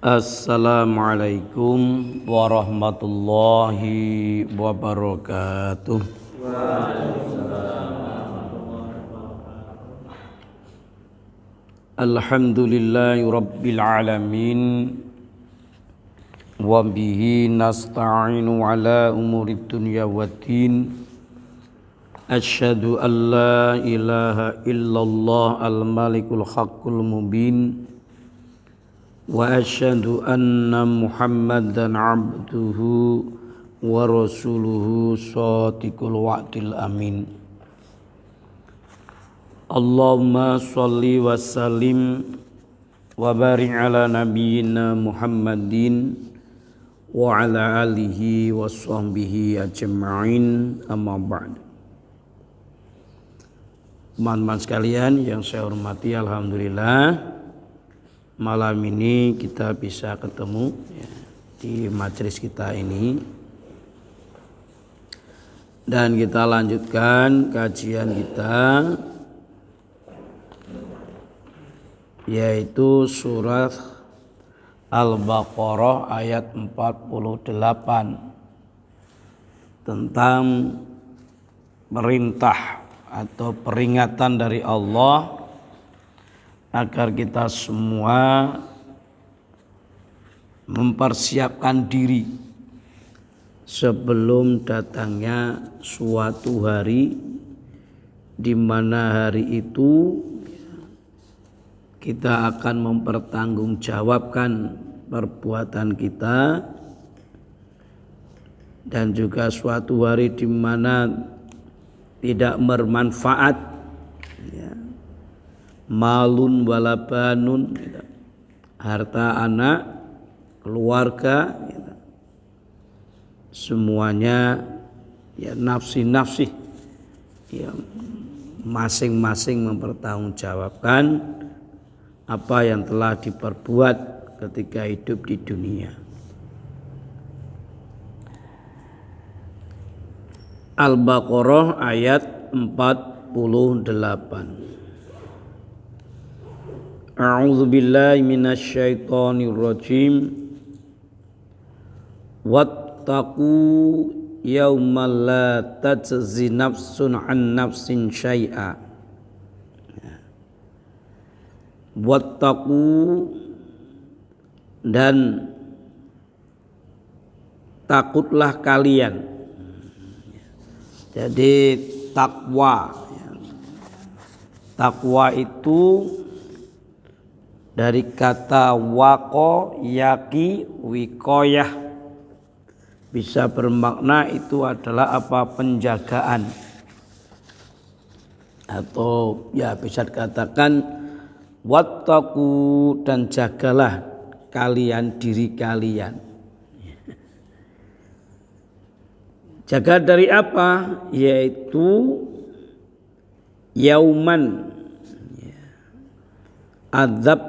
Assalamualaikum warahmatullahi wabarakatuh. Alhamdulillahi rabbil alamin wa bihi nasta'inu ala umurid dunya waddin. Asyhadu an la ilaha illallah al-malikul haqqul mubin wa asyhadu anna Muhammadan abduhu wa rasuluhu shadiqul wa'dil amin. Allahumma sholli wa sallim wa barik ala nabiyyina Muhammadin wa ala alihi wa sahbihi ajma'in, amma ba'd. Teman-teman sekalian yang saya hormati, alhamdulillah malam ini kita bisa ketemu di majelis kita ini, dan kita lanjutkan kajian kita, yaitu surat Al-Baqarah ayat 48 tentang perintah atau peringatan dari Allah agar kita semua mempersiapkan diri sebelum datangnya suatu hari di mana hari itu kita akan mempertanggungjawabkan perbuatan kita, dan juga suatu hari di mana tidak bermanfaat malun wala banun, harta, anak, keluarga, semuanya nafsi-nafsi masing-masing mempertanggungjawabkan apa yang telah diperbuat ketika hidup di dunia. Al-Baqarah ayat 48. A'udzu billahi minasyaitonir rajim. Wattaqu yaumal la tajzi nafsun an nafsin syai'a. Wattaqu, dan takutlah kalian. Jadi takwa itu dari kata waqo yaqi wiqayah, bisa bermakna itu adalah penjagaan, atau bisa dikatakan wattaqu, dan jagalah kalian diri kalian. Jaga dari apa? Yaitu yauman, azab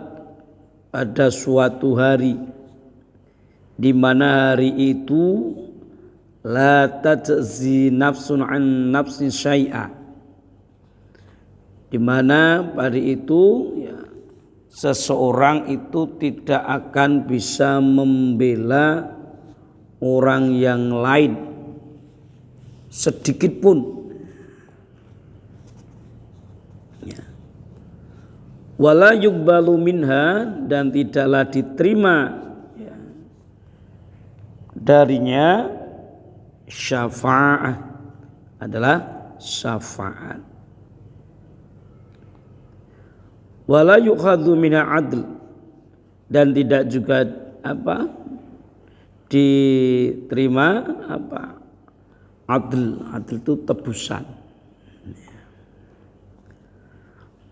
pada suatu hari di mana hari itu la tajzi nafsun an nafsin syai'a, di mana pada itu seseorang itu tidak akan bisa membela orang yang lain sedikit pun. Wala yuqbalu minha, dan tidaklah diterima darinya syafa'ah, adalah syafaat. Wala yukhadhu minha adl, dan tidak juga diterima adl itu tebusan.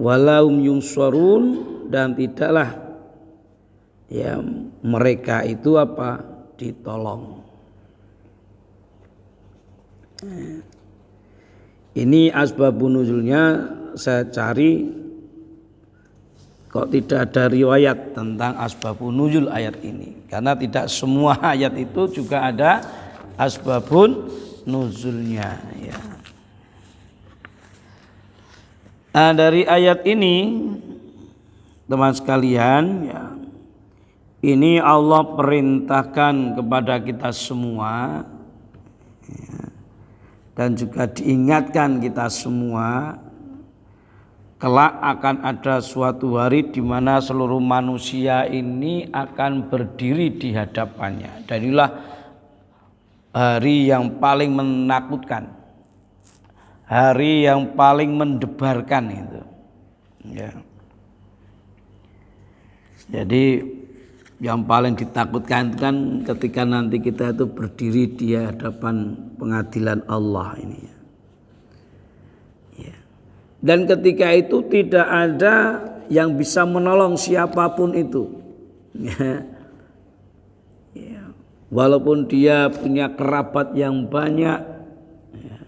Walahum yunsharun, dan tidaklah mereka itu ditolong. Ini asbabun nuzulnya saya cari, kok tidak ada riwayat tentang asbabun nuzul ayat ini, karena tidak semua ayat itu juga ada asbabun nuzulnya Nah, dari ayat ini teman sekalian Ini Allah perintahkan kepada kita semua, ya, dan juga diingatkan kita semua, kelak akan ada suatu hari di mana seluruh manusia ini akan berdiri di hadapannya. Dan inilah hari yang paling menakutkan, hari yang paling mendebarkan itu. Ya. Jadi yang paling ditakutkan itu kan ketika nanti kita itu berdiri di hadapan pengadilan Allah ini. Ya. Dan ketika itu tidak ada yang bisa menolong siapapun itu. Ya. Ya. Walaupun dia punya kerabat yang banyak, ya,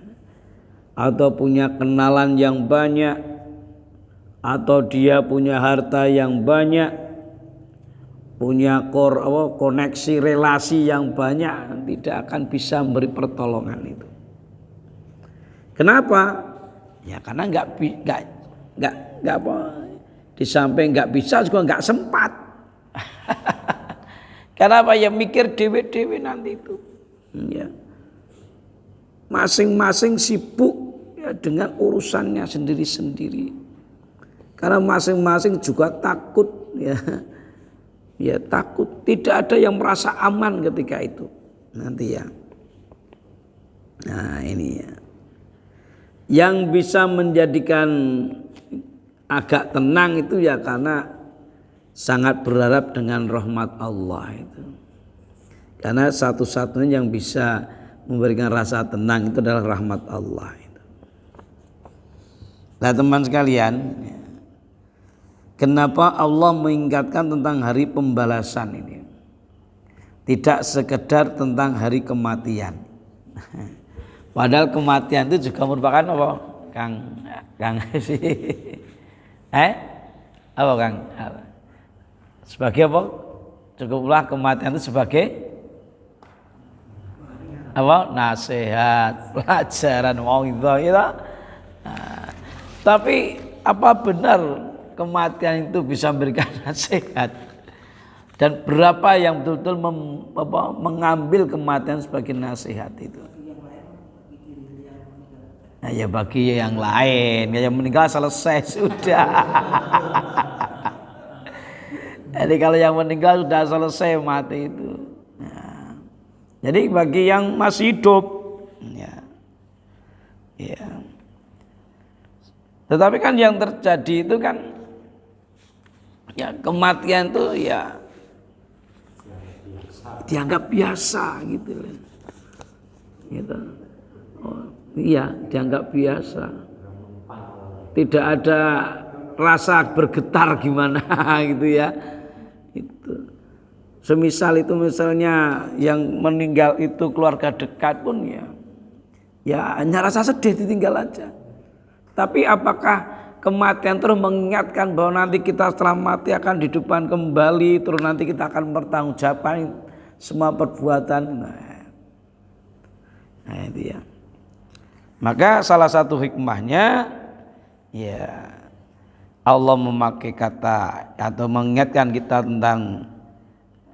atau punya kenalan yang banyak, atau dia punya harta yang banyak, punya koneksi relasi yang banyak, tidak akan bisa memberi pertolongan itu. Kenapa? Ya karena nggak apa, di samping nggak bisa juga nggak sempat. Karena apa? Ya mikir dewe nanti itu. Ya. Masing-masing sibuk ya dengan urusannya sendiri-sendiri. Karena masing-masing juga takut, ya. Ya takut, tidak ada yang merasa aman ketika itu nanti ya. Nah ini ya, yang bisa menjadikan agak tenang itu ya karena sangat berharap dengan rahmat Allah itu. Karena satu-satunya yang bisa memberikan rasa tenang itu adalah rahmat Allah itu. Nah teman sekalian, kenapa Allah mengingatkan tentang hari pembalasan ini? Tidak sekedar tentang hari kematian. Padahal kematian itu juga merupakan apa? Kang sih. Apa Kang? Sebagai apa? Cukuplah kematian itu sebagai apa? Nasihat, pelajaran, mauidhah itu. Nah, tapi apa benar kematian itu bisa memberikan nasihat? Dan berapa yang betul-betul mengambil kematian sebagai nasihat itu? Nah ya bagi yang lain, yang meninggal selesai sudah. Jadi kalau yang meninggal sudah selesai mati itu. Nah, jadi bagi yang masih hidup, ya. Tetapi kan yang terjadi itu kan, ya kematian itu ya dianggap biasa gitu. Gitu. Oh, iya, dianggap biasa. Tidak ada rasa bergetar gimana gitu ya. Itu. Semisal itu misalnya yang meninggal itu keluarga dekat pun ya hanya rasa sedih ditinggal aja. Tapi apakah kematian terus mengingatkan bahwa nanti kita setelah mati akan dihidupkan kembali, terus nanti kita akan bertanggungjawabkan semua perbuatan. Nah itu ya. Maka salah satu hikmahnya ya Allah memakai kata atau mengingatkan kita tentang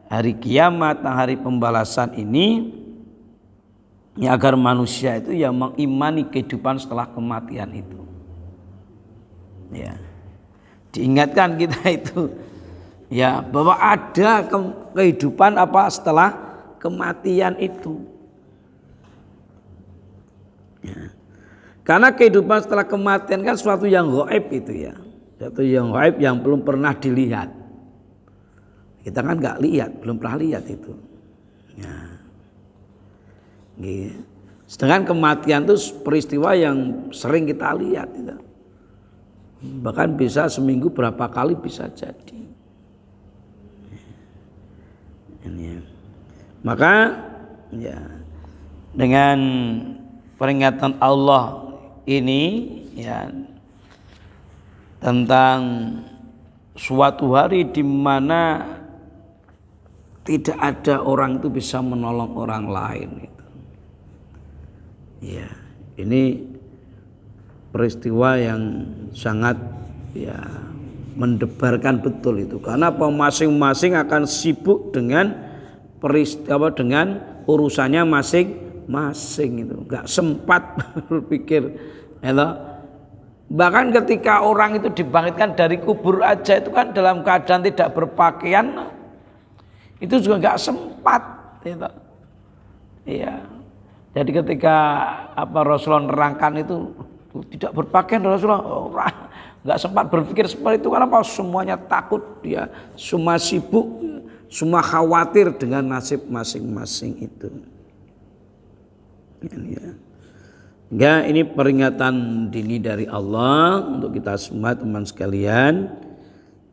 hari kiamat, tentang hari pembalasan ini ya, agar manusia itu ya mengimani kehidupan setelah kematian itu. Ya. Diingatkan kita itu ya bahwa ada kehidupan apa setelah kematian itu. Ya. Karena kehidupan setelah kematian kan suatu yang gaib itu ya. Suatu yang gaib yang belum pernah dilihat. Kita kan nggak lihat, belum pernah lihat itu. Ya. Gitu. Sedangkan kematian itu peristiwa yang sering kita lihat itu. Bahkan bisa seminggu berapa kali bisa jadi. Ini. Maka ya dengan peringatan Allah ini ya tentang suatu hari di mana tidak ada orang itu bisa menolong orang lain itu. Ya, ini peristiwa yang sangat ya mendebarkan betul itu. Karena masing-masing akan sibuk dengan dengan urusannya masing-masing itu. Enggak sempat berpikir, bahkan ketika orang itu dibangkitkan dari kubur aja itu kan dalam keadaan tidak berpakaian, itu juga enggak sempat gitu. Iya. Jadi ketika Rasulullah nerangkan itu tidak berpakaian, Rasulullah enggak sempat berpikir seperti itu. Karena semuanya takut, dia semua sibuk, semua khawatir dengan nasib masing-masing itu. Ya. Ya, ini peringatan dini dari Allah untuk kita semua teman sekalian.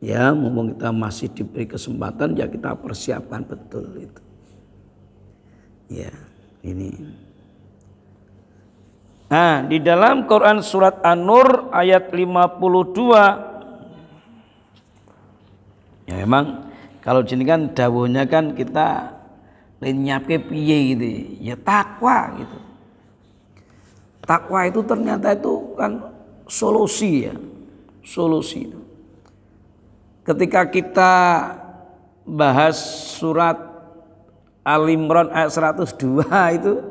Ya, mumpung kita masih diberi kesempatan, ya kita persiapkan betul itu. Ya, ini. Nah, di dalam Quran surat An-Nur ayat 52. Ya memang kalau sini kan dawuhnya kan kita lenyapke piye gitu. Ya takwa gitu. Takwa itu ternyata itu kan solusi ya. Solusi itu. Ketika kita bahas surat Al-Imran ayat 102 itu,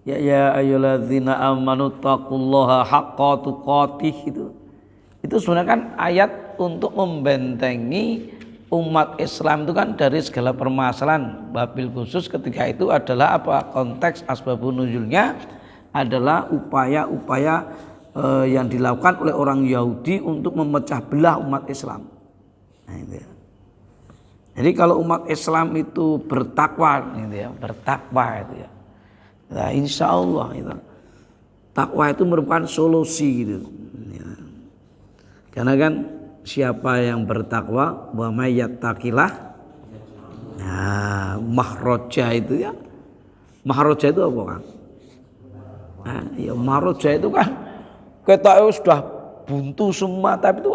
ya ayyuhalladzina amanu taqullaha haqqa tuqatih itu sebenarnya kan ayat untuk membentengi umat Islam itu kan dari segala permasalahan. Wabil khusus ketika itu adalah konteks asbabun nuzulnya adalah upaya-upaya yang dilakukan oleh orang Yahudi untuk memecah belah umat Islam. Nah, itu ya. Jadi kalau umat Islam itu bertakwa, gitu ya, bertakwa itu ya. Nah, insya Allah itu takwa itu merupakan solusi gitu. Ya. Karena kan siapa yang bertakwa, wa may yattaqillah, nah mahroja itu ya. Mahroja itu apa kan? Nah, ya mahroja itu kan kita sudah buntu semua, tapi itu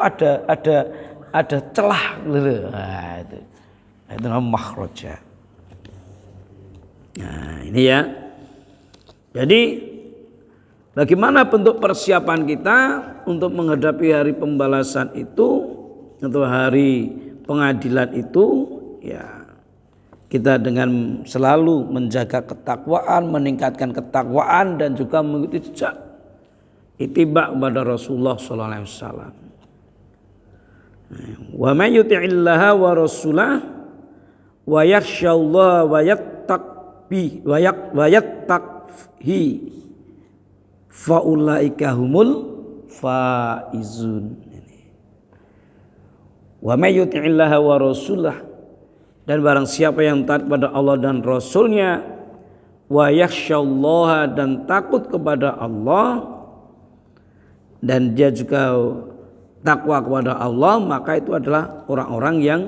ada celah gitu. Nah, itu namanya mahroja. Nah, ini ya. Jadi bagaimana bentuk persiapan kita untuk menghadapi hari pembalasan itu atau hari pengadilan itu, ya kita dengan selalu menjaga ketakwaan, meningkatkan ketakwaan dan juga mengikuti jejak ittiba kepada Rasulullah sallallahu alaihi wasallam. Wa may yuti'illaha wa rasulah wa yakhsyallaha wa yattaqhi faulaika humul faizun. Wa may yuti'illaha wa rasulah, dan barang siapa yang taat kepada Allah dan Rasulnya, wa yakhsyallaha, dan takut kepada Allah, dan dia juga takwa kepada Allah, maka itu adalah orang-orang yang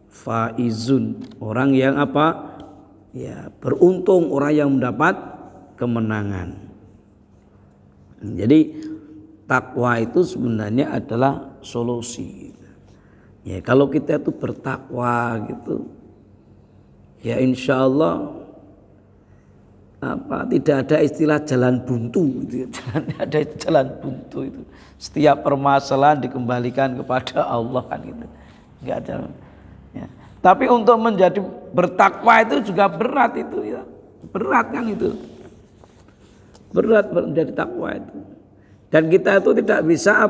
faizun, orang yang ya beruntung, orang yang mendapat kemenangan. Jadi takwa itu sebenarnya adalah solusi. Ya kalau kita itu bertakwa gitu, ya insya Allah tidak ada istilah jalan buntu gitu. Ada jalan buntu itu. Setiap permasalahan dikembalikan kepada Allah kan gitu. Enggak ada. Ya. Tapi untuk menjadi bertakwa itu juga berat itu ya. Berat kan itu. Berat menjadi takwa itu. Dan kita itu tidak bisa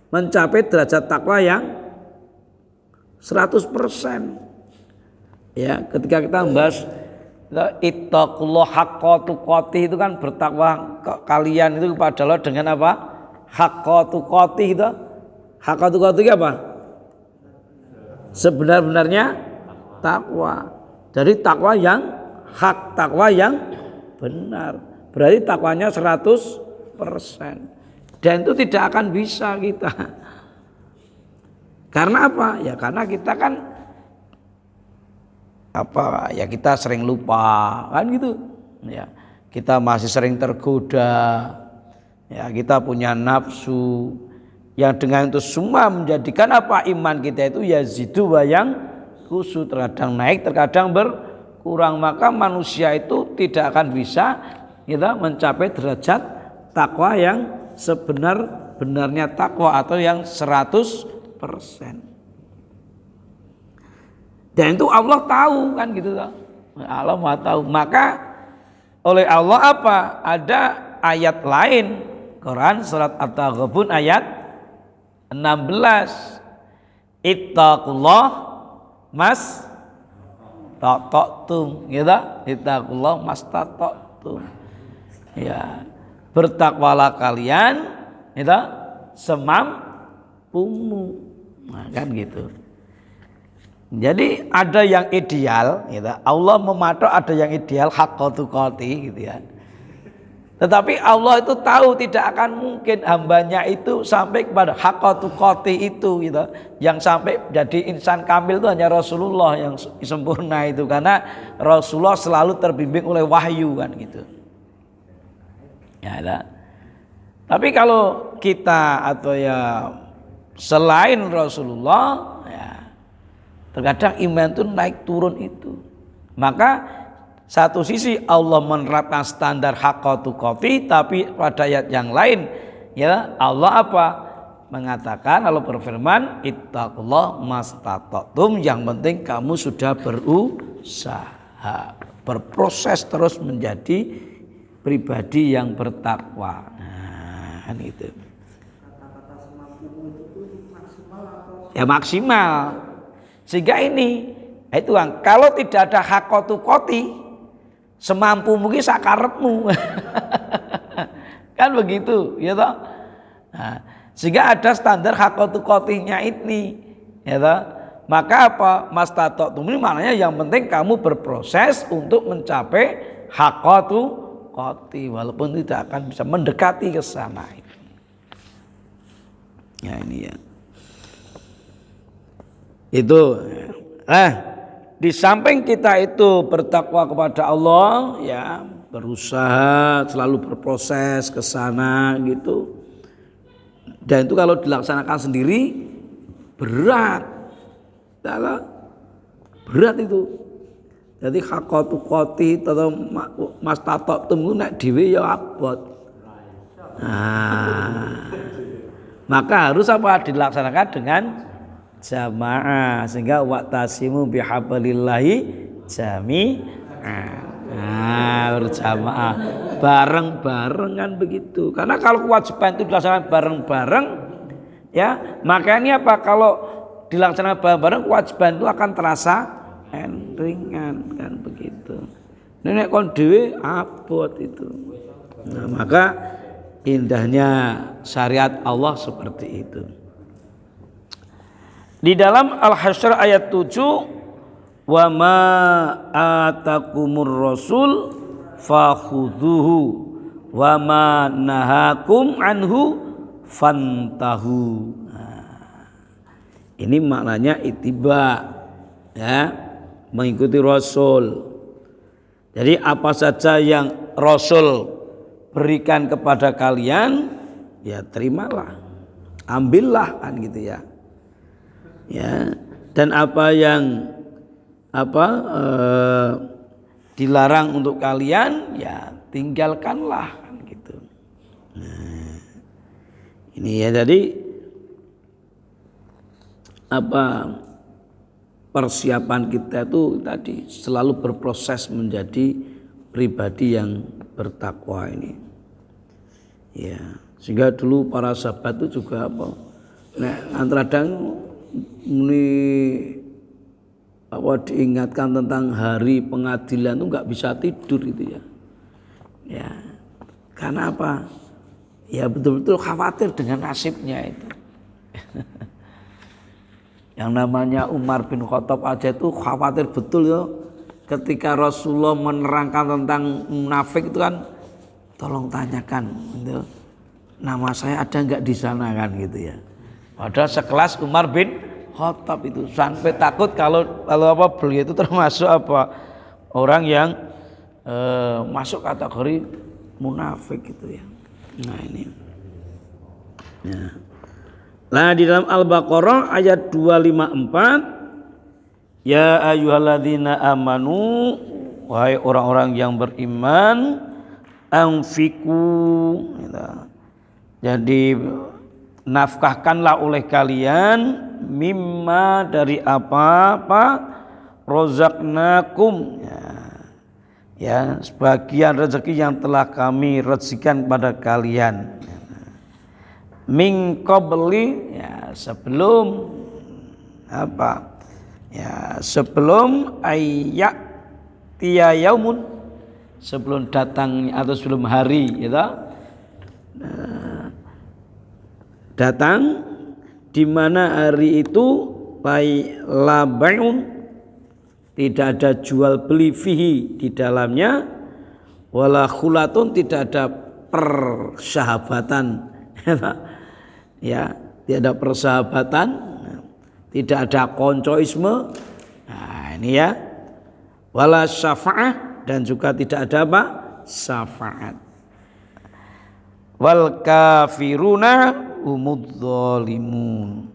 mencapai derajat takwa yang 100%. Ya, ketika kita membahas ittaqullah haqqa tuqatih itu kan bertakwa kalian itu kepada Allah dengan apa? Haqqa tuqatih itu. Haqqa tuqatih apa? Sebenar-benarnya takwa. Jadi takwa yang hak, takwa yang benar. Berarti takwanya 100%. Dan itu tidak akan bisa kita. Karena apa? Ya karena kita kan ya kita sering lupa kan gitu. Ya, kita masih sering tergoda. Ya, kita punya nafsu yang dengan itu semua menjadikan iman kita itu yazidu wa yang khusu, terkadang naik, terkadang berkurang. Maka manusia itu tidak akan bisa kita mencapai derajat takwa yang benarnya takwa atau yang 100%. Dan itu Allah tahu kan gitu toh. Allah Maha tahu. Maka oleh Allah apa? Ada ayat lain Quran surat At-Taghabun ayat 16. Ittaqullah mas tata'tum gitu. Ittaqullah mas tata'tum. Ya, bertakwalah kalian gitu semampumu. Nah, kan gitu. Jadi ada yang ideal gitu. Allah mematok ada yang ideal haqqa tuqati gitu ya. Tetapi Allah itu tahu tidak akan mungkin hambanya itu sampai kepada haqqa tuqati itu gitu. Yang sampai jadi insan kamil itu hanya Rasulullah yang sempurna itu, karena Rasulullah selalu terbimbing oleh wahyu kan gitu. Ya, ada. Tapi kalau kita atau ya selain Rasulullah ya, terkadang iman itu naik turun itu. Maka satu sisi Allah menerapkan standar haqqa tuqati, tapi pada ayat yang lain ya Allah apa? Mengatakan Allah berfirman ittaqullah mastata'tum, yang penting kamu sudah berusaha, berproses terus menjadi pribadi yang bertakwa. Nah, kan itu. Ya maksimal. Sehingga ini itu kan kalau tidak ada haqqa tuqati semampu mungkin sakarepmu. Kan begitu ya toh. Nah, sehingga ada standar haqqa tuqatinya ini ya toh. Maka apa? Mastata'tum ini maknanya yang penting kamu berproses untuk mencapai haqqa tuqati walaupun tidak akan bisa mendekati ke sana. Ya ini ya. Itu di samping kita itu bertakwa kepada Allah ya, berusaha selalu berproses ke sana gitu. Dan itu kalau dilaksanakan sendiri berat. Berat itu. Jadi haqqa tuqati atau mastata'tum itu nek dhewe ya abot. Nah, maka harus apa? Dilaksanakan dengan jamaah, sehingga wa'tasimu bihablillahi jami'an. Nah, berjamaah bareng-bareng kan begitu. Karena kalau kewajiban itu dilaksanakan bareng-bareng ya, makanya apa? Kalau dilaksanakan bareng-bareng kewajiban itu akan terasa ringan kan begitu. Nenek kon dhewe abot itu. Nah, maka indahnya syariat Allah seperti itu. Di dalam Al-Hasyr ayat 7, wa ma atakumur rasul fakhudhuhu wa ma nahakum anhu fantahu. Nah, ini maknanya ittiba ya, mengikuti Rasul. Jadi apa saja yang Rasul berikan kepada kalian ya terimalah, ambillah kan gitu ya. Ya, dan apa yang dilarang untuk kalian ya tinggalkanlah kan gitu. Nah, ini ya, jadi persiapan kita itu tadi selalu berproses menjadi pribadi yang bertakwa ini. Ya, sehingga dulu para sahabat itu juga kadang ini diingatkan tentang hari pengadilan itu nggak bisa tidur itu ya. Ya, karena apa? Ya betul-betul khawatir dengan nasibnya itu. Yang namanya Umar bin Khattab aja itu khawatir betul ya. Ketika Rasulullah menerangkan tentang munafik itu kan, tolong tanyakan, gitu, nama saya ada nggak di sana kan gitu ya. Padahal sekelas Umar bin Khattab itu sampai takut kalau beliau itu termasuk orang yang masuk kategori munafik gitu ya. Nah ini. Ya. Nah di dalam Al-Baqarah ayat 254, ya ayyuhalladzina amanu, wahai orang-orang yang beriman, anfiqu. Jadi nafkahkanlah oleh kalian mimma dari apa rozaqnakum, ya sebagian rezeki yang telah kami rezekikan pada kalian, min qabli, ya sebelum apa, ya sebelum ayyak tiya yaumun, sebelum datang atau sebelum hari, gitu. Datang di mana hari itu la bai'un, tidak ada jual beli fihi di dalamnya, wala khulatun, tidak ada persahabatan, ya tidak ada persahabatan, tidak ada koncoisme, nah ini ya, wala syafa'ah, dan juga tidak ada apa, syafaat. Wal kafiruna humudz zalimun,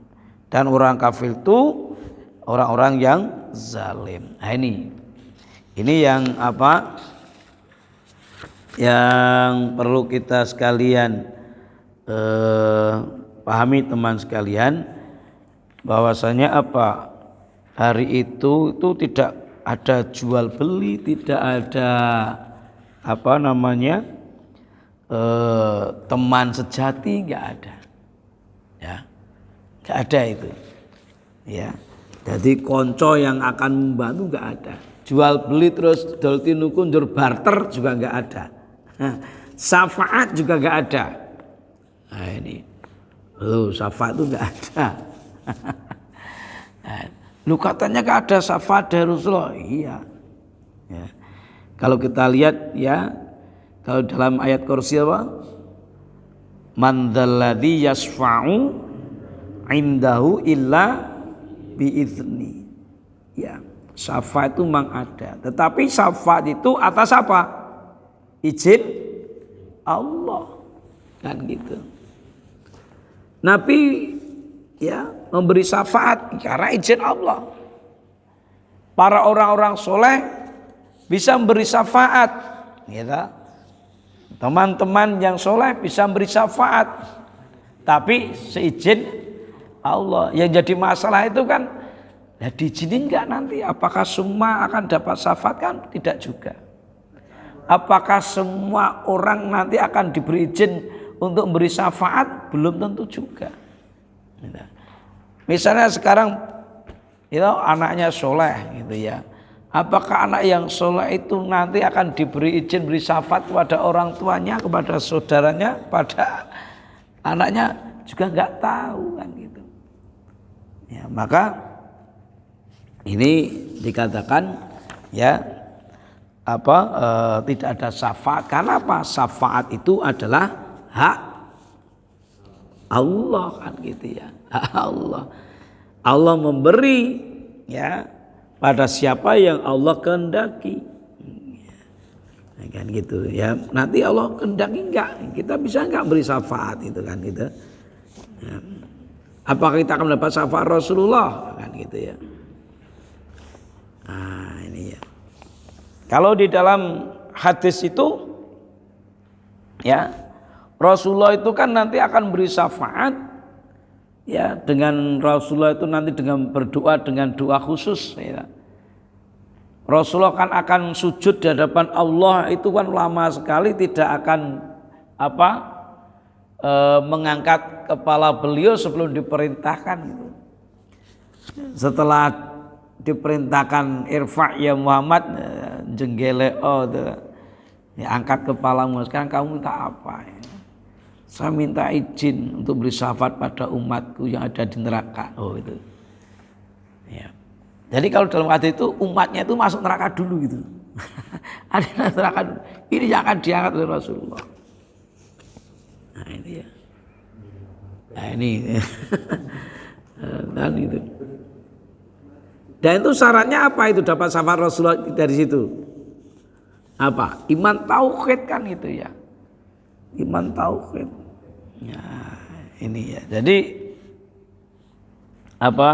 dan orang kafir itu orang-orang yang zalim. Nah ini yang apa, yang perlu kita sekalian pahami teman sekalian, bahwasanya apa, hari itu tidak ada jual beli, tidak ada apa namanya teman sejati, nggak ada, ya nggak ada itu, ya. Jadi konco yang akan membantu nggak ada, jual beli terus dolti nukundur barter juga nggak ada, syafaat juga nggak ada. Nah ini, syafaat itu nggak ada. Lu katanya nggak ada syafaat dari Rasulullah, iya. Ya. Kalau kita lihat ya, kalau dalam ayat kursi apa? Man dzalladzi yasfa'u indahu illa biizni. Ya, syafaat itu memang ada, tetapi syafaat itu atas apa? Izin Allah, kan gitu. Nabi ya memberi syafaat karena izin Allah. Para orang-orang soleh bisa memberi syafaat, gitu. Teman-teman yang soleh bisa memberi syafaat, tapi seizin Allah. Yang jadi masalah itu kan, ya diizinin nggak nanti? Apakah semua akan dapat syafaat? Kan tidak juga. Apakah semua orang nanti akan diberi izin untuk memberi syafaat? Belum tentu juga. Misalnya sekarang itu anaknya soleh, gitu ya. Apakah anak yang soleh itu nanti akan diberi izin beri syafaat kepada orang tuanya, kepada saudaranya, pada anaknya? Juga nggak tahu, kan gitu. Ya, maka ini dikatakan ya apa tidak ada syafaat. Karena apa? Syafaat itu adalah hak Allah, kan gitu ya. Hak Allah. Allah memberi ya pada siapa yang Allah kehendaki, ya, kan gitu ya. Nanti Allah kehendaki enggak, kita bisa enggak beri syafaat itu, kan gitu ya. Apakah kita akan mendapat syafaat Rasulullah, kan gitu ya. Nah ini ya, kalau di dalam hadis itu ya, Rasulullah itu kan nanti akan beri syafaat ya, dengan Rasulullah itu nanti dengan berdoa dengan doa khusus, ya. Rasulullah kan akan sujud di hadapan Allah itu kan lama sekali, tidak akan apa mengangkat kepala beliau sebelum diperintahkan gitu. Setelah diperintahkan irfa' ya Muhammad, jenggele ya, angkat kepalamu, sekarang kamu minta apa ya? Saya minta izin untuk beri syafaat pada umatku yang ada di neraka. Oh itu. Ya. Jadi kalau dalam hadis itu umatnya itu masuk neraka dulu gitu. Ada neraka dulu. Ini yang akan diangkat oleh Rasulullah. Nah ini ya. Nah ini. Dan itu. Dan itu syaratnya apa itu dapat syafaat Rasulullah dari situ? Apa? Iman tauhid, kan itu ya. Iman tauhid. Ya, ini ya. Jadi apa?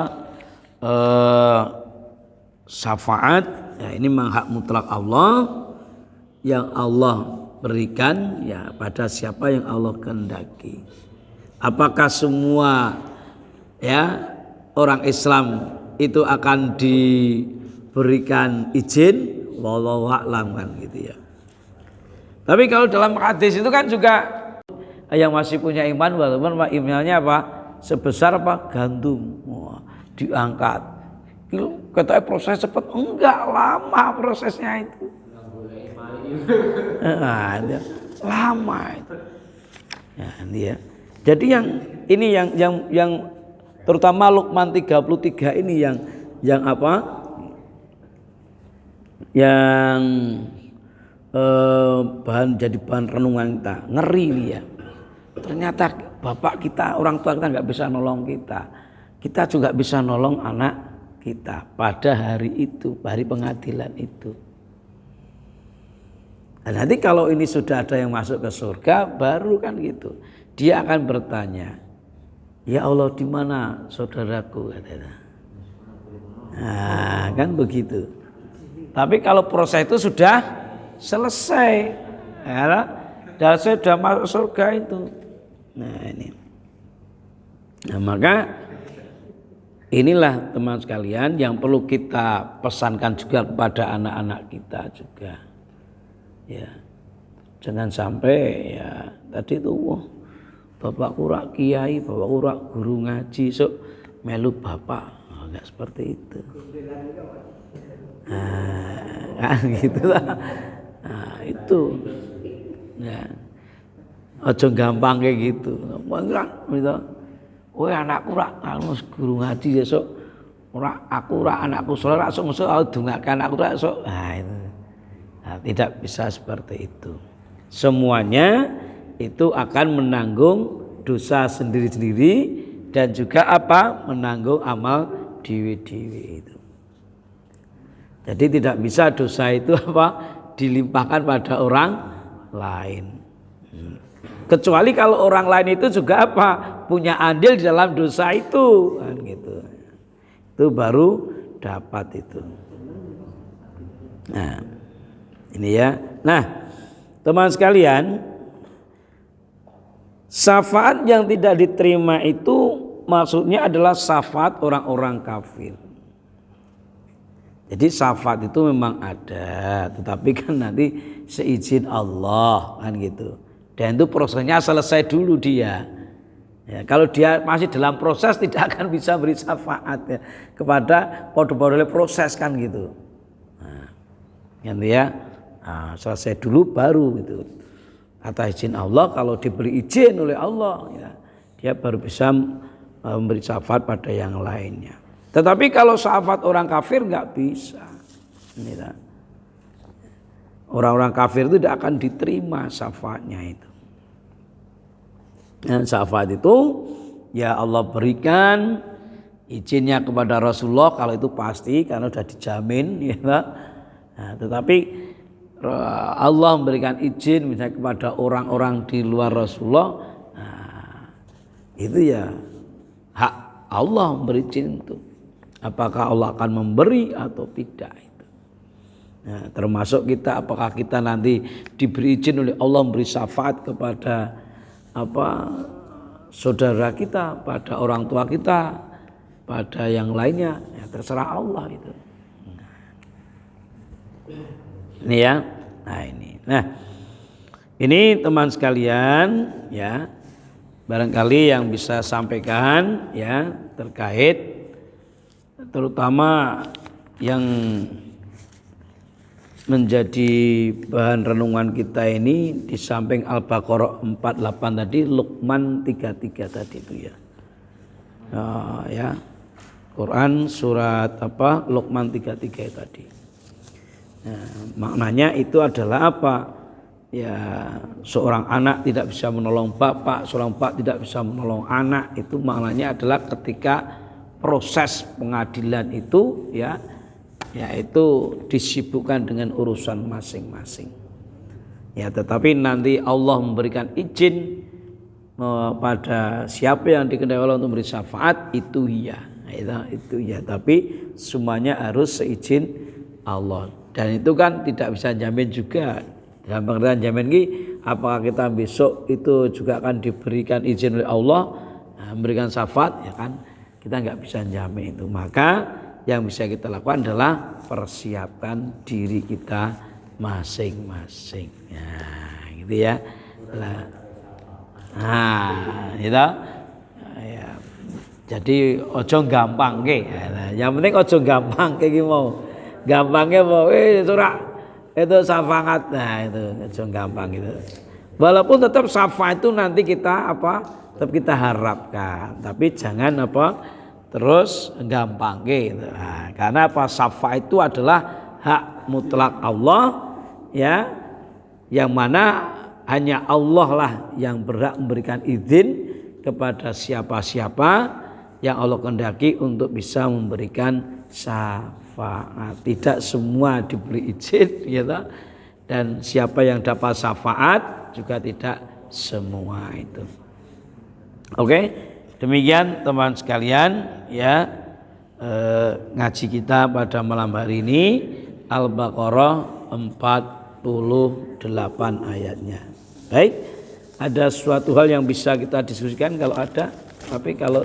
Syafaat ya, ini memang hak mutlak Allah yang Allah berikan ya pada siapa yang Allah kehendaki. apakah semua ya orang Islam itu akan diberikan izin? Wallahu a'lam kan gitu ya. Tapi kalau dalam hadis itu kan juga yang masih punya iman walaupun imannya apa? Sebesar apa? Gandum. Wah, diangkat. Katanya proses cepat, enggak, lama prosesnya itu. Lama itu. Ya, dia. Jadi yang terutama Luqman 33 ini yang apa? Yang jadi bahan renungan kita, ngeri nih ya. Ternyata bapak kita, orang tua kita nggak bisa nolong kita juga bisa nolong anak kita pada hari itu, hari pengadilan itu. Dan nanti kalau ini sudah ada yang masuk ke surga, baru kan gitu, dia akan bertanya, ya Allah di mana saudaraku, katanya. Nah, kan begitu. Tapi kalau proses itu sudah selesai, ya, dan sudah masuk surga itu. Nah ini, nah maka inilah teman sekalian yang perlu kita pesankan juga kepada anak-anak kita juga. Ya, jangan sampai ya tadi itu, bapak kurak kiai, bapak kurak guru ngaji, sok melu bapak, enggak seperti itu. Nah, gitu lah. Nah, itu ya aja gampang kayak gitu. Mangran gitu. Kowe anakku rak anu guru ngaji esuk ora aku ora anakku saleh rak sok dongakkan aku rak sok. Nah, itu. Nah, tidak bisa seperti itu. Semuanya itu akan menanggung dosa sendiri-sendiri dan juga apa? Menanggung amal dewi-dewi itu. Jadi tidak bisa dosa itu apa? Dilimpahkan pada orang lain. Kecuali kalau orang lain itu juga apa? Punya andil di dalam dosa itu, kan gitu. Itu baru dapat itu. Nah, ini ya. Nah, teman sekalian, syafaat yang tidak diterima itu maksudnya adalah syafaat orang-orang kafir. Jadi syafaat itu memang ada, tetapi kan nanti seizin Allah kan gitu. Dan itu prosesnya selesai dulu dia. Ya, kalau dia masih dalam proses tidak akan bisa beri syafaat ya, kepada podo-podo proses kan gitu. Nah, gitu ya. Nah, selesai dulu baru gitu. Atas izin Allah, kalau diberi izin oleh Allah ya, dia baru bisa memberi syafaat pada yang lainnya. Tetapi kalau syafaat orang kafir nggak bisa. Orang-orang kafir itu tidak akan diterima syafaatnya itu. Dan syafaat itu ya Allah berikan izinnya kepada Rasulullah kalau itu pasti karena sudah dijamin ya. Nah, tetapi Allah memberikan izin misalnya kepada orang-orang di luar Rasulullah, nah, itu ya hak Allah memberi izin itu. Apakah Allah akan memberi atau tidak itu. Nah, termasuk kita, apakah kita nanti diberi izin oleh Allah memberi syafaat kepada saudara kita, pada orang tua kita, pada yang lainnya, ya terserah Allah itu. Ini ya. Nah ini. Nah, ini teman sekalian ya. Barangkali yang bisa sampaikan ya terkait terutama yang menjadi bahan renungan kita ini di samping Al-Baqarah 48 tadi, Luqman 33 tadi itu ya. Ya. Quran surat Luqman 33 tadi. Nah, maknanya itu adalah apa? Ya, seorang anak tidak bisa menolong bapak, seorang bapak tidak bisa menolong anak, itu maknanya adalah ketika proses pengadilan itu ya, yaitu disibukkan dengan urusan masing-masing. Ya, tetapi nanti Allah memberikan izin pada siapa yang dikehendaki Allah untuk memberi syafaat itu ya, itu ya. Tapi semuanya harus seizin Allah. Dan itu kan tidak bisa jamin juga. Dalam pengertian jamin ini apakah kita besok itu juga akan diberikan izin oleh Allah, memberikan syafaat, ya kan? Kita nggak bisa jamin itu. Maka yang bisa kita lakukan adalah persiapkan diri kita masing-masing. Nah, gitu ya. Nah, gitu. Ya. Jadi ojo gampang ke. Nah, yang penting ojo gampang kayak mau. Gampangnya mau surak itu syafaat. Nah, itu ojo gampang gitu. Walaupun tetap syafaat itu nanti kita tetap kita harapkan, tapi jangan terus gampang gitu. Nah, karena syafaat itu adalah hak mutlak Allah, ya, yang mana hanya Allah lah yang berhak memberikan izin kepada siapa-siapa yang Allah kehendaki untuk bisa memberikan syafaat. Tidak semua diberi izin, gitu. Dan siapa yang dapat syafaat juga tidak semua itu. Oke, demikian teman sekalian ya, ngaji kita pada malam hari ini Al-Baqarah 48 ayatnya. Baik, ada suatu hal yang bisa kita diskusikan kalau ada, tapi kalau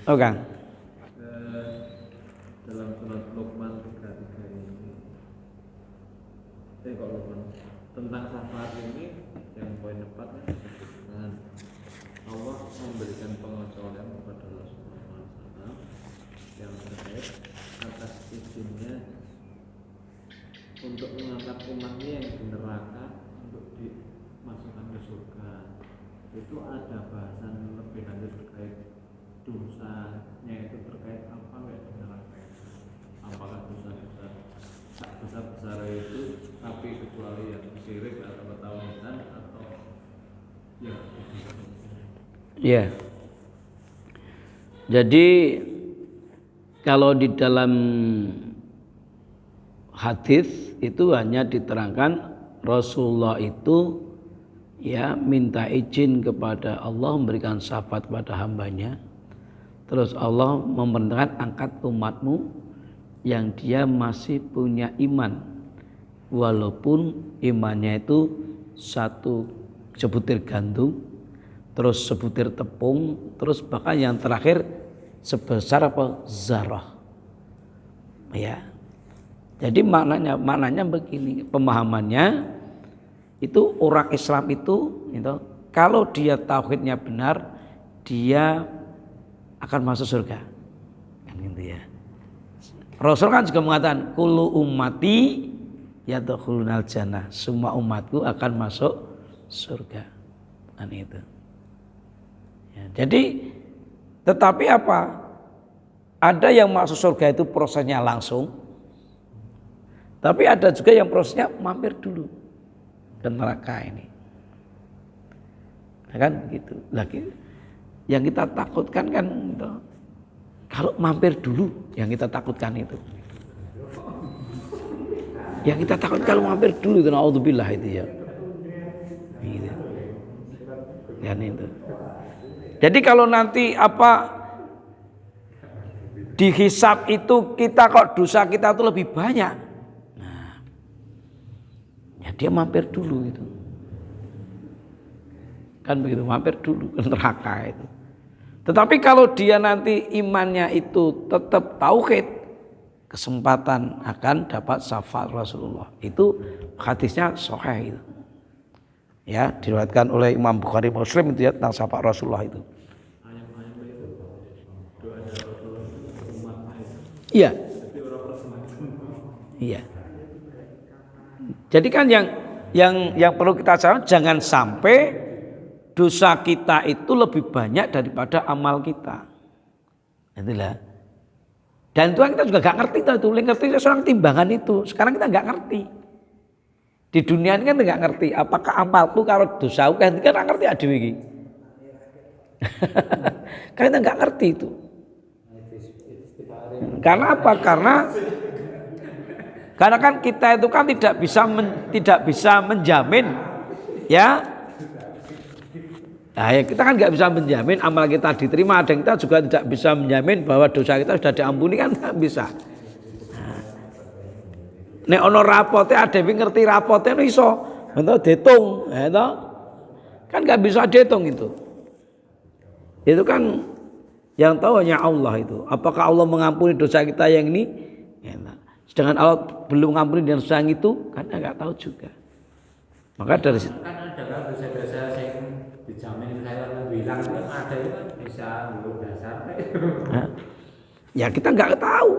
Kang. Dalam surat Luqman 33 ini, tentang syafaat ini yang poin 4 disebutkan Allah memberikan pengecualian kepada Rasulullah SAW yang terkait atas izinnya untuk mengangkat umatnya yang di neraka untuk dimasukkan ke surga. Itu ada bahasan lebih lanjut terkait dosanya, itu terkait apa nggak di neraka? Apakah dosa-dosa besar-besar itu tapi kecuali yang syirik atau ketawanan atau ya? Ya. Jadi kalau di dalam hadis itu hanya diterangkan Rasulullah itu ya minta izin kepada Allah memberikan syafaat kepada hambanya. Terus Allah memerintahkan angkat umatmu yang dia masih punya iman, walaupun imannya itu satu sebutir gandum, terus sebutir tepung, terus bahkan yang terakhir sebesar zarah. Ya. Jadi maknanya begini, pemahamannya itu orang Islam itu kalau dia tauhidnya benar, dia akan masuk surga. Kan gitu ya. Rasul kan juga mengatakan kullu ummati yadkhulunal jannah. Semua umatku akan masuk surga. Kan itu. Ya, jadi tetapi ada yang masuk surga itu prosesnya langsung. Tapi ada juga yang prosesnya mampir dulu ke neraka ini. Ya kan begitu. Lagi yang kita takutkan kan gitu. Kalau mampir dulu yang kita takutkan itu. Yang kita takut kalau mampir dulu itu naudzubillah itu ya. Gitu. Dan itu. Jadi kalau nanti dihisab itu kita kok dosa kita itu lebih banyak. Nah, ya dia mampir dulu itu. Kan begitu, mampir dulu ke neraka itu. Tetapi kalau dia nanti imannya itu tetap tauhid, kesempatan akan dapat syafaat Rasulullah. Itu hadisnya sahih itu. Ya, diriwayatkan oleh Imam Bukhari Muslim itu ya tentang syafaat Rasulullah itu. Iya. Iya. Jadi kan yang perlu kita tahu jangan sampai dosa kita itu lebih banyak daripada amal kita. Itulah. Dan itu kita juga gak ngerti itu. Ngerti seorang timbangan itu. Sekarang kita gak ngerti. Di dunia ini kan gak ngerti. Apakah amalku kalau dosa kan gak ngerti adewe iki. Kan kita gak ngerti itu. Karena apa? Karena kan kita itu kan tidak bisa menjamin ya. Nah, ya kita kan nggak bisa menjamin amal kita diterima, dan kita juga tidak bisa menjamin bahwa dosa kita sudah diampuni, kan nggak bisa. Nek ono rapote ada yang ngerti rapote iso atau dihitung, itu kan nggak bisa dihitung itu. Itu kan yang tahu hanya Allah itu. Apakah Allah mengampuni dosa kita yang ini? Sedangkan Allah belum mengampuni dosa yang itu, kan nggak tahu juga. Maka dari situ kan ada kan dosa-dosa yang dijamin saya bilang kan ada itu kan bisa belum dasar. Ya kita nggak tahu.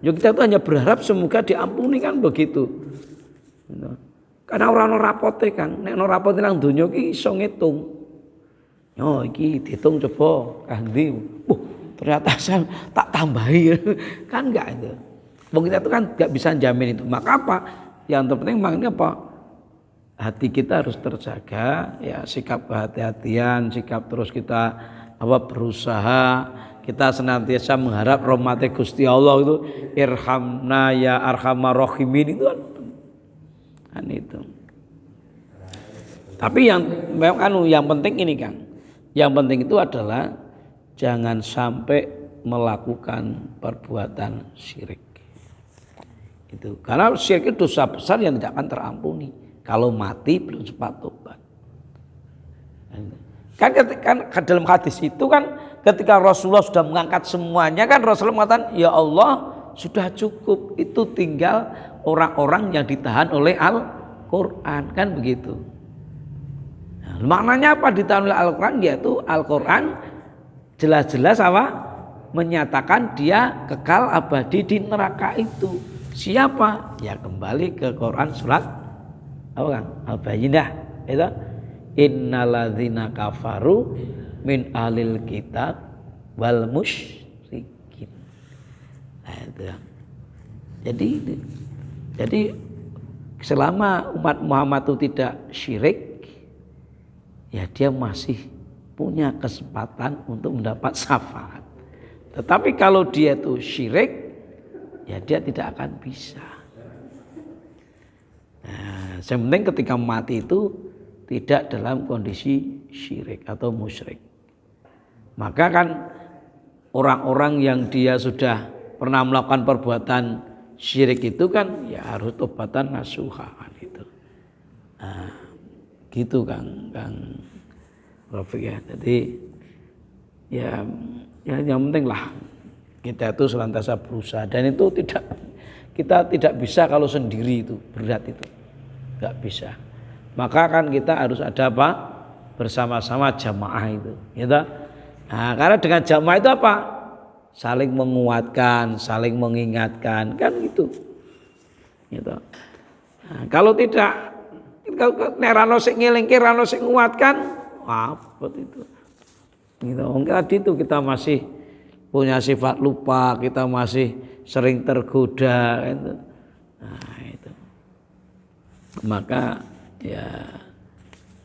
Ya kita tuh hanya berharap semoga diampuni kan begitu. Karena orang rapote kan, nek rapote nang donya ki iso ngitung. Oh iki dihitung coba kandi. Ternyata saya tak tambahi kan enggak itu. Wong kita itu kan enggak bisa jamin itu. Maka apa? Yang terpenting makanya apa? Hati kita harus terjaga, ya sikap kehati-hatian, sikap terus kita berusaha, kita senantiasa mengharap rahmat Gusti Allah itu irhamna ya arhamar rahimin itu kan itu. Tapi yang penting ini kan. Yang penting itu adalah jangan sampai melakukan perbuatan syirik. Itu karena syirik itu dosa besar yang tidak akan terampuni kalau mati belum sempat tobat. Kan dalam hadis itu kan ketika Rasulullah sudah mengangkat semuanya kan Rasulullah mengatakan ya Allah sudah cukup, itu tinggal orang-orang yang ditahan oleh Al-Quran kan begitu. Maknanya apa ditahan oleh Al-Quran? Yaitu Al-Quran jelas-jelas apa? Menyatakan dia kekal abadi di neraka itu. Siapa? Ya kembali ke Quran surat apa kan? Al-Bayyinah itu innalladzina kafaru min ahlil kitab wal musyrikin. Nah, itu. Jadi selama umat Muhammad itu tidak syirik, ya dia masih punya kesempatan untuk mendapat syafaat. Tetapi kalau dia itu syirik, ya dia tidak akan bisa. Nah, yang penting ketika mati itu tidak dalam kondisi syirik atau musyrik. Maka kan orang-orang yang dia sudah pernah melakukan perbuatan syirik itu kan ya harus tobatan nasuha kan itu. Nah, gitu Kang Rafiq ya. Jadi ya yang penting lah kita itu senantiasa berusaha dan itu kita tidak bisa kalau sendiri itu berat itu nggak bisa. Maka kan kita harus ada apa? Bersama-sama jamaah itu, gitu. Nah, karena dengan jamaah itu apa? Saling menguatkan, saling mengingatkan, kan gitu. Gitu. Nah, kalau tidak nerano sing ngelingke rano sing nguatkan, apa itu? Gitu. Tadi itu kita masih punya sifat lupa, kita masih sering tergoda gitu. Nah, itu. Maka ya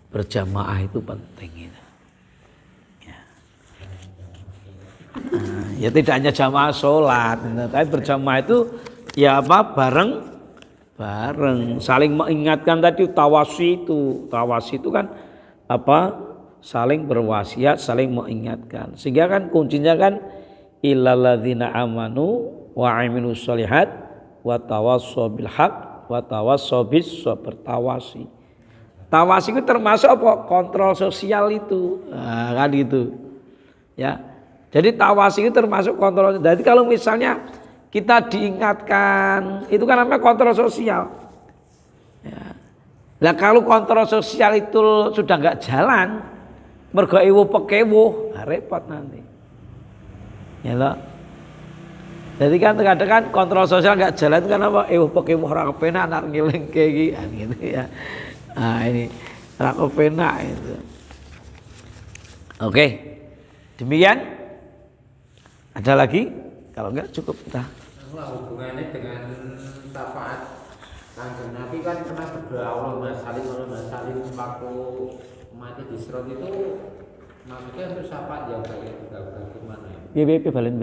berjamaah itu penting itu. Ya. Nah, ya tidak hanya jamaah sholat, tapi berjamaah itu ya apa bareng saling mengingatkan tadi tawasi itu kan apa saling berwasiat, saling mengingatkan. Sehingga kan kuncinya kan illalladzina amanu wa amilus sholihat wa tawassaw bil haq wa tawassaw bis sabr. Tawasi itu termasuk apa? Kontrol sosial itu. Nah, kan gitu. Ya. Jadi tawasi itu termasuk kontrol. Jadi kalau misalnya kita diingatkan, itu kan namanya kontrol sosial. Ya. Nah kalau kontrol sosial itu sudah nggak jalan, mergo ewo pekewo, repot nanti. Ya loh. Jadi kan kadang-kadang kontrol sosial nggak jalan itu kan apa? Ewo pekewo ora kepenak anak ngiling kayak gitu ya. Nah ini ora kepenak itu. Oke. Demikian. Ada lagi? Kalau enggak cukup kita. Hubungannya dengan syafaat Kanjeng Nabi kan pernah berdoa Allahumma salim waktu mati di Sirat itu maksudnya untuk syafaat yang baik bagaimana ya? Iya balik.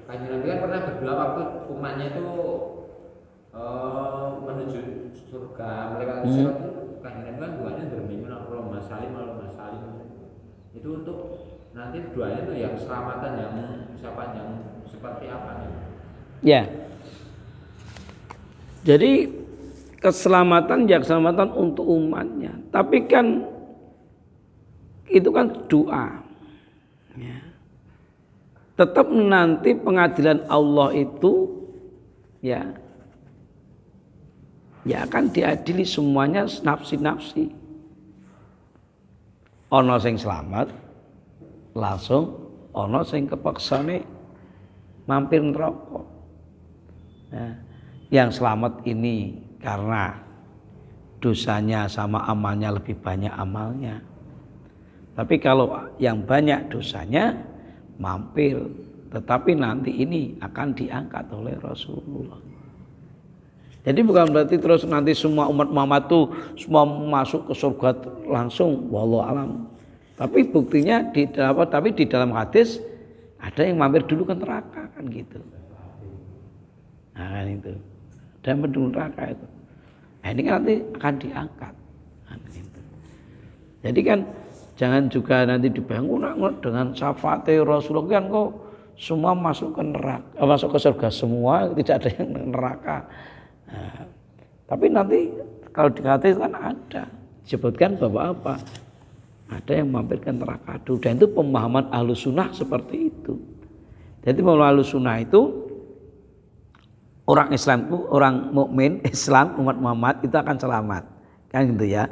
Kanjeng Nabi kan pernah berdoa waktu umatnya itu menuju surga melewati Sirat itu Kanjeng Nabi kan doanya bermimpi Allahumma salim itu untuk nanti doanya itu yang keselamatan yang syafaat yang seperti apa nih? Ya. Jadi keselamatan ya keselamatan untuk umatnya. Tapi kan itu kan doa. Ya. Tetap nanti pengadilan Allah itu ya akan diadili semuanya nafsi-nafsi. Ono sing selamat langsung, ono sing kepaksane mampir neraka. Ya. Yang selamat ini karena dosanya sama amalnya lebih banyak amalnya. Tapi kalau yang banyak dosanya mampir, tetapi nanti ini akan diangkat oleh Rasulullah. Jadi bukan berarti terus nanti semua umat Muhammad itu semua masuk ke surga langsung, wallahu alam. Tapi buktinya di dalam hadis ada yang mampir dulu ke neraka kan gitu. Nah kan itu. Dan penduduk neraka itu. Nah ini kan nanti akan diangkat. Kan gitu. Jadi kan jangan juga nanti dibangun dengan syafaat Rasulullah kan kok semua masuk ke neraka, masuk ke surga semua, tidak ada yang neraka. Nah, tapi nanti kalau di hadis kan ada disebutkan bahwa apa? Ada yang mampir ke neraka dulu, dan itu pemahaman Ahlus Sunnah seperti itu. Jadi pemahaman Ahlus Sunnah itu orang Islam itu, orang mukmin Islam umat Muhammad itu akan selamat, kan gitu ya,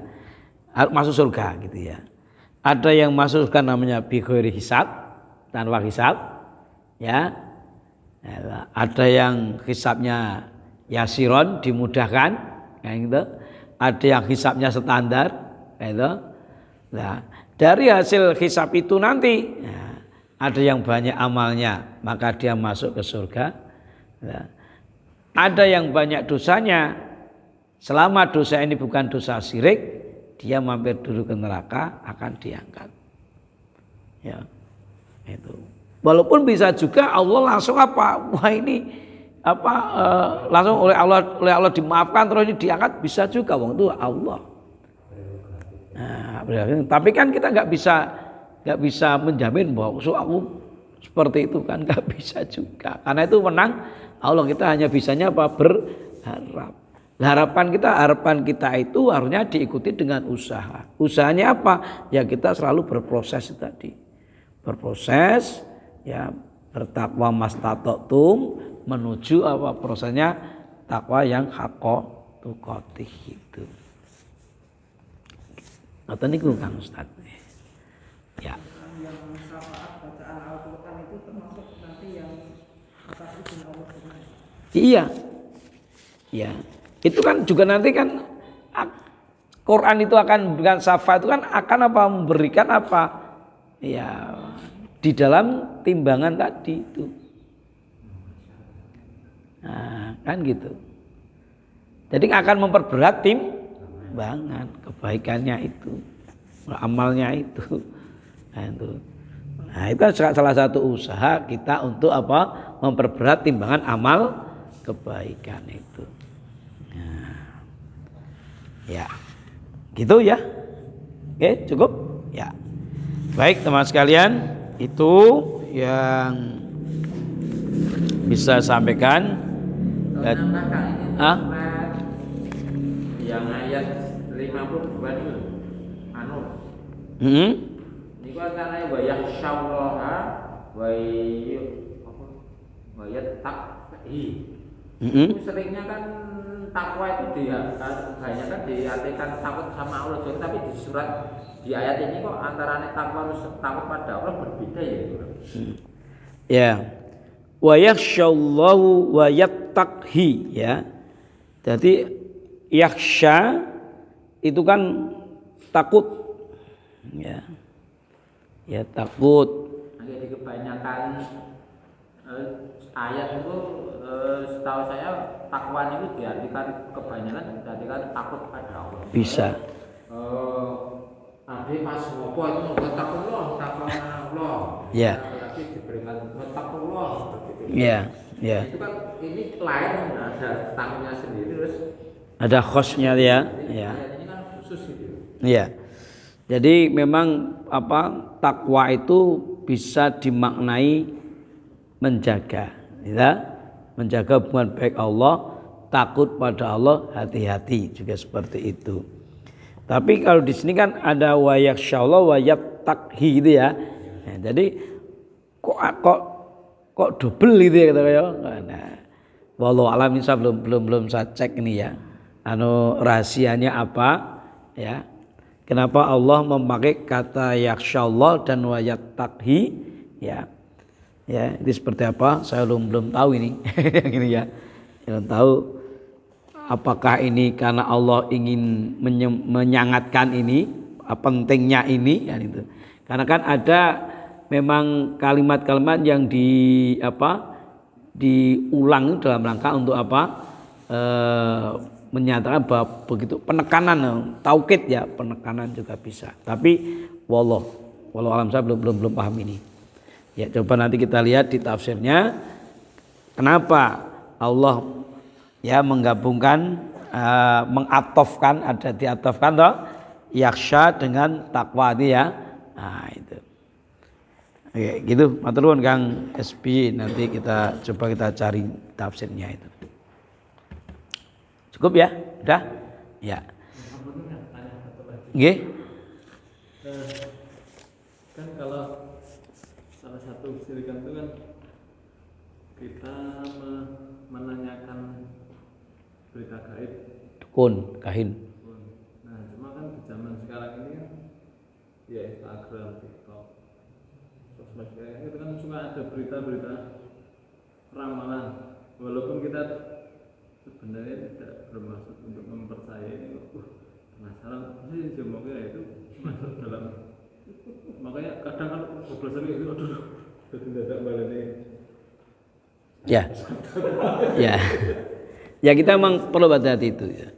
masuk surga gitu ya. Ada yang masuk surga namanya bi ghairi hisab, tanpa hisab, ya. Ada yang hisabnya yasiron, dimudahkan, kayak gitu. Ada yang hisabnya standar, kayak gitu. Nah, dari hasil hisab itu nanti ada yang banyak amalnya, maka dia masuk ke surga. Nah, ada yang banyak dosanya, selama dosa ini bukan dosa syirik, dia mampir dulu ke neraka, akan diangkat. Ya, itu. Walaupun bisa juga Allah langsung apa? Wah ini langsung oleh Allah dimaafkan terus ini diangkat, bisa juga, wong itu Allah. Nah, tapi kan kita nggak bisa menjamin bahwa aku seperti itu kan, nggak bisa juga. Karena itu menang Allah, kita hanya bisanya apa? Berharap. Harapan kita itu harusnya diikuti dengan usaha. Usahanya apa? Ya kita selalu berproses tadi. Berproses, ya bertakwa mastata'tum, menuju apa prosesnya takwa yang haqqatuqatih itu. Ngoten niku Kang Ustaz. Ya. Yang syafaat bacaan Al-Qur'an itu termasuk nanti yang atas izin Allah Subhanahu. Iya. Ya. Itu kan juga nanti kan Quran itu akan memberikan syafaat itu kan akan apa, memberikan apa? Ya, di dalam timbangan tadi itu. Nah, kan gitu. Jadi akan memperberat timbangan kebaikannya itu, amalnya itu. Nah, itu kan salah satu usaha kita untuk apa? Memperberat timbangan amal kebaikan itu. Nah, ya, gitu ya. Oke, cukup? Ya. Baik teman sekalian, itu yang bisa sampaikan. Yang ayat 52 itu niku antara wa yakhsyallaha wa yattaqi. Seringnya kan takwa itu banyak kan diartikan takut sama Allah, tapi di surat di ayat ini kok antara takwa takut pada Allah berbeda ya. Ya. Wa yakhsyallahu wa yattaqhi, ya. Jadi yakhsha itu kan takut, ya. Ya takut. Jadi kebanyakan ayat itu setahu saya takwa itu diartikan kebanyakan diartikan takut pada Allah. Bisa. Nanti pas ngopo itu takutlah Allah. Ya. Berarti diberikan takutlah. Ya, ya. Itu kan ini lain, ada tamunya sendiri terus. Ada khosnya ya. Ya. Ini kan khusus gitu. Iya. Jadi memang apa, takwa itu bisa dimaknai menjaga, ya, menjaga hubungan baik Allah takut pada Allah, hati-hati juga seperti itu. Tapi kalau di sini kan ada wa yakhsyallah wa yattaqi gitu ya. Nah, jadi kok double gitu ya kata ya. Nah, wallahu alam ini saya belum saya cek ini ya. Rahasianya apa ya? Kenapa Allah memakai kata yakhsyallah dan wa yattaqi ya? Ya, itu seperti apa? Saya belum tahu ini. Gini ya. Belum tahu apakah ini karena Allah ingin menyangatkan ini, pentingnya ini kan itu. Karena kan ada memang kalimat-kalimat yang diulang dalam rangka untuk menyatakan bahwa begitu penekanan, taukid ya, penekanan juga bisa. Tapi wallahu alam saya belum paham ini. Ya, coba nanti kita lihat di tafsirnya kenapa Allah ya menggabungkan mengatofkan, ada diatofkan toh yakhsha dengan takwa itu ya. Nah, itu. Oke, gitu. Matur nuwun Kang SB, nanti kita cari tafsirnya itu. Cukup ya? Udah? Ya. Nggih. Kan kalau salah satu kesyirikan itu kan kita menanyakan berita gaib, Dukun, kahin. nah cuma kan di zaman sekarang ini kan ya Instagram, TikTok, sosmed kayak itu kan suka ada berita-berita ramalan, walaupun kita sebenarnya tidak bermaksud untuk mempercayai, penasaran sih semoga itu masuk dalam, makanya kadang kan goblok sekali itu jadi tidak balik. Ya. Ya. Ya kita memang perlu hati-hati itu ya.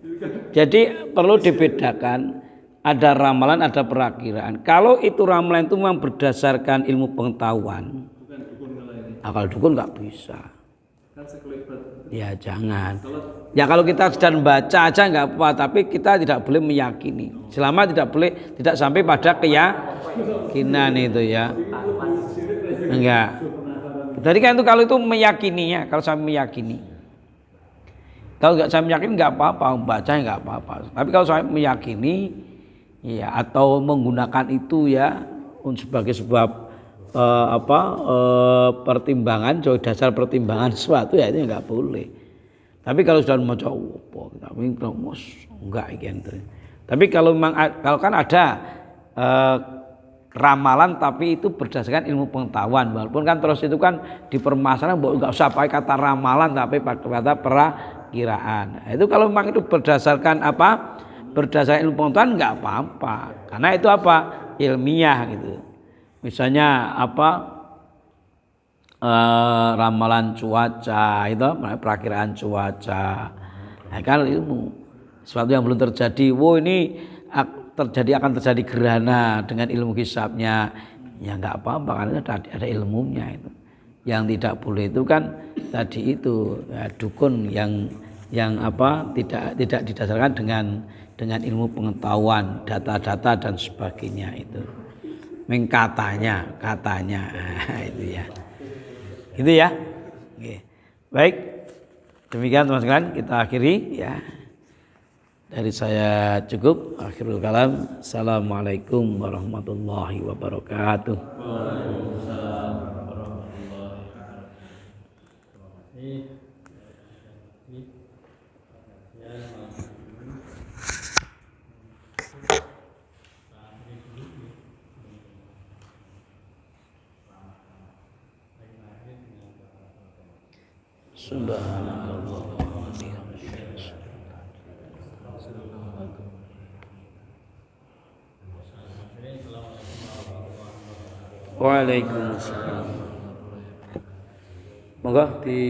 Jadi perlu dibedakan, ada ramalan, ada perakiraan. Kalau itu ramalan itu memang berdasarkan ilmu pengetahuan. Bukan dukun kalau ini. Akal dukun nggak bisa. Kan sekelibat. Ya jangan. Ya kalau kita sedang baca aja nggak apa, tapi kita tidak boleh meyakini. Selama tidak sampai pada keyakinan itu ya. Enggak. Jadi kan itu kalau itu meyakininya, kalau saya meyakini. Kalau nggak saya meyakini nggak apa-apa, baca nggak apa-apa. Tapi kalau saya meyakini, ya atau menggunakan itu ya sebagai sebuah pertimbangan, dasar pertimbangan sesuatu ya itu nggak boleh. Tapi kalau sudah mau coba, kita enggak gitu. Tapi kalau kan ada ramalan tapi itu berdasarkan ilmu pengetahuan, walaupun kan terus itu kan dipermasalahkan bahwa nggak usah pakai kata ramalan tapi pakai kata perakiraan. Nah, itu kalau memang itu berdasarkan berdasarkan ilmu pengetahuan nggak apa-apa, karena itu ilmiah gitu. Misalnya ramalan cuaca itu, perakiraan cuaca, nah, kan ilmu sesuatu yang belum terjadi. Ini akan terjadi gerhana dengan ilmu hisabnya, ya nggak apa-apa karena ada ilmunya itu. Yang tidak boleh itu kan tadi itu ya, dukun yang tidak didasarkan dengan ilmu pengetahuan, data-data dan sebagainya itu. Katanya itu ya. Gitu ya. Oke. Baik. Demikian teman-teman, kita akhiri ya. Dari saya cukup. Akhirul kalam. Assalamualaikum warahmatullahi wabarakatuh. Waalaikumsalam warahmatullahi wabarakatuh. Subhanallah. Waalaikumsalam. Moga di